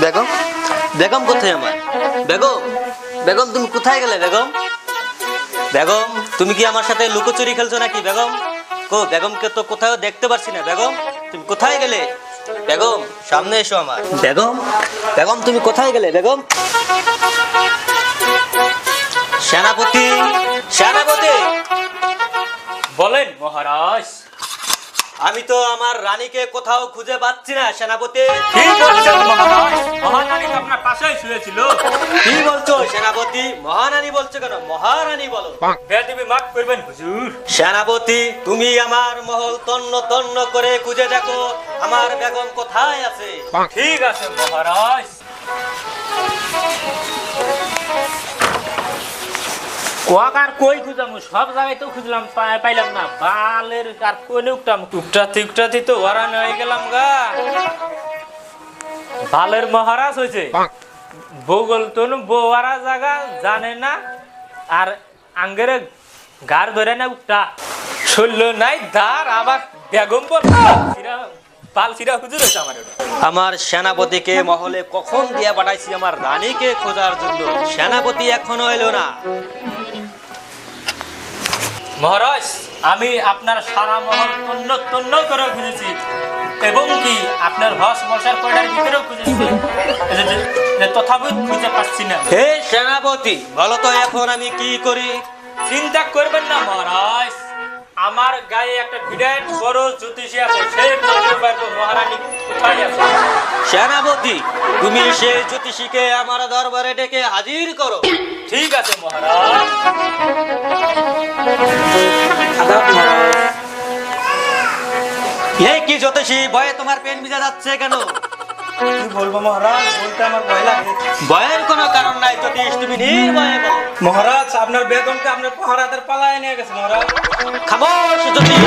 বেগম, বেগম কোথায় আমার বেগম? বেগম তুমি কোথায় গেলে বেগম? বেগম তুমি কি আমার সাথে লুকোচুরি খেলছো নাকি বেগম? কো বেগমকে তো কোথাও দেখতে পারছি না। বেগম তুমি কোথায় গেলে? বেগম সামনে এসো আমার। বেগম, বেগম তুমি কোথায় গেলে বেগম? সেনাপতি, সেনাপতি। বলেন মহারাজ। আমি তো আমার রানীকে কোথাও খুঁজে পাচ্ছি না সেনাপতি। কি বলছেন মহারাজ? মহারানী তো আপনার পাশেই শুয়েছিল। কি বলছো সেনাপতি? মহারানী বলছো কেন? মহারানী বলো। বেয়াদবি মাফ করবেন হুজুর। সেনাপতি তুমি আমার মহল তন্ন তন্ন করে খুঁজে দেখো আমার বেগম কোথায় আছে। ঠিক আছে মহারাজ। কোয়াকার কই খুঁজাম, সব জায়গায় তো খুঁজলাম, পাইলাম না। বালের আর কোনে উঠতাম, উঠটাতে তো ওরান হয়ে গেলাম গা। বালের মহারাজ হয়েছে, বৌগল তো বৌয়ারা জায়গা জানে না, আর আঙ্গের গার ধরে না উঠটা শৈল নাই ধার, আবার বেগম বল পালসিরা হুজুর হয়েছে আমার। আমার সেনাপতিকে মহলে কখন দিয়া পাঠাইছি আমার রানীকে খোঁজার জন্য, সেনাপতি এখনো এলো না। মহারাজ আমি আপনার সারা মহল তন্ন তন্ন করে খুঁজেছি, এবং কি আপনার হস মশার কয়টার ভিতরেও খুঁজেছি, তথাপি খুঁজে পাচ্ছি না। হে সেনাপতি বলো তো এখন আমি কি করি? চিন্তা করবেন না মহারাজ, আমার গায়ে একটা বিরাট বড় জ্যোতিষী আছে, সে বলতে পারবো মহারানী কোথায় আছে। সেনাপতি তুমি সেই জ্যোতিষীকে আমার দরবারে ডেকে হাজির করো। ঠিক আছে মহারাজ। এই কি জ্যোতিষী, ভয়ে তোমার পেন ভিজা যাচ্ছে কেন? কি বলবো মহারাজ, বলতে আমার ভয় লাগে। ভয়ের কোনো কারণ নাই জ্যোতিষ, তুমি নির্ভয়ে বলো। মহারাজ আপনার বেগমকে আপনার পাহারাদের পালায় নিয়ে গেছে মহারাজ। খামোশ জ্যোতিষ,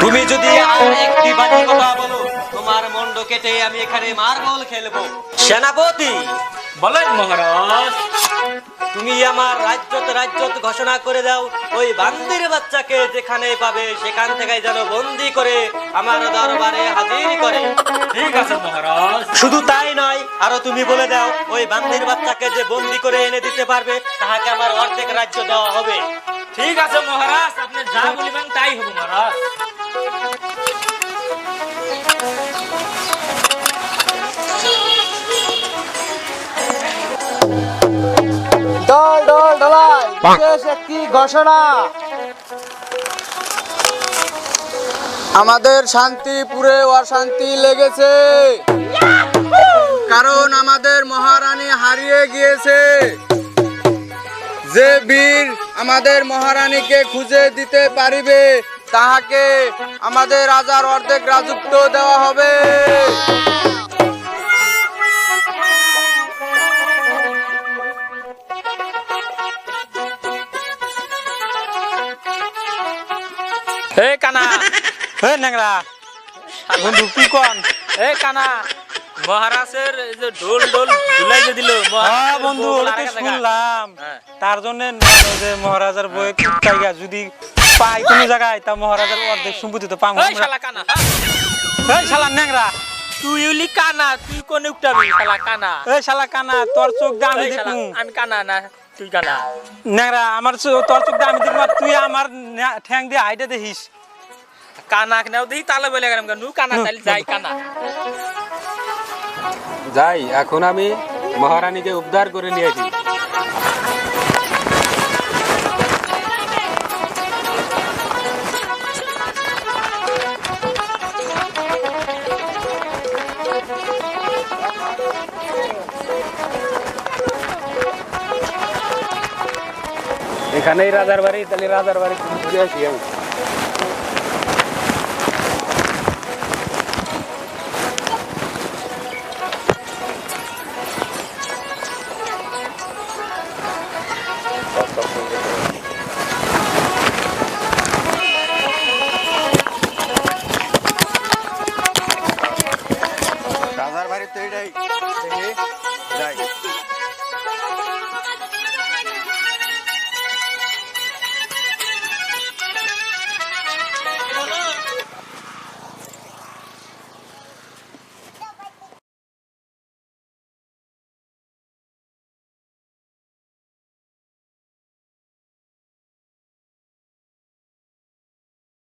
তুমি যদি আর একটি বাজে কথা বলো তোমার মন্ড কেটে আমি এখানে মার্বল খেলবো। সেনাপতি বলেন মহারাজ। তুমি আমার রাজ্যত ঘোষণা করে দাও, ওই বান্দির বাচ্চাকে যেখানে পাবে সেখান থেকে যেন বন্দি করে আমার দরবারে হাজির করে। ঠিক আছে মহারাজ। শুধু তাই নয়, আরো তুমি বলে দাও ওই বান্দির বাচ্চাকে যে বন্দি করে এনে দিতে পারবে তাহাকে আমার অর্ধেক রাজ্য দেওয়া হবে। ঠিক আছে মহারাজ, আপনি যা বলবেন তাই হবে মহারাজ। দল দল দলাই বিশেষ একটি ঘোষণা। আমাদের শান্তিপুরে অশান্তি লেগেছে, কারণ আমাদের মহারানী হারিয়ে গিয়েছে। যে বীর আমাদের মহারানীকে খুঁজে দিতে পারিবে তাহাকে আমাদের রাজার অর্ধেক রাজত্ব দেওয়া হবে। হে কানা, হে ন্যাংরা বন্ধু কি কন? হে কানা, মহারাজের এই যে ঢোল ঢোল ঝুলাই যে দিল হ্যাঁ বন্ধু, ওটা তো শুনলাম। তার জন্য যে মহারাজার বই কুত্তাইগা যদি পাই কোন জায়গায়, তা মহারাজার অর্ধেক সম্পত্তি তো পাবো। এই শালা কানা, এই শালা ন্যাংরা, তুই উলি কানা, তুই কোন উঠটাবি শালা কানা। এই শালা কানা, তোর চোখ দিয়ে আমি এই শালা, দেখুন। আমি কানা না, তুই কানা। ন্যাংরা আমার তোর চোখ দিয়ে আমি দেখবো, আর তুই আমার ঠ্যাং দিয়ে হাইটে দেখিস। কানা কেন দেখি তাহলে বলে গেলাম কেন কানা, তাহলে যাই কানা। যাই, এখন আমি মহারানীকে উদ্ধার করে নিয়েছি। এখানেই রাজার বাড়ি, তাহলে রাজার বাড়ি ঘুরে আসি আমি।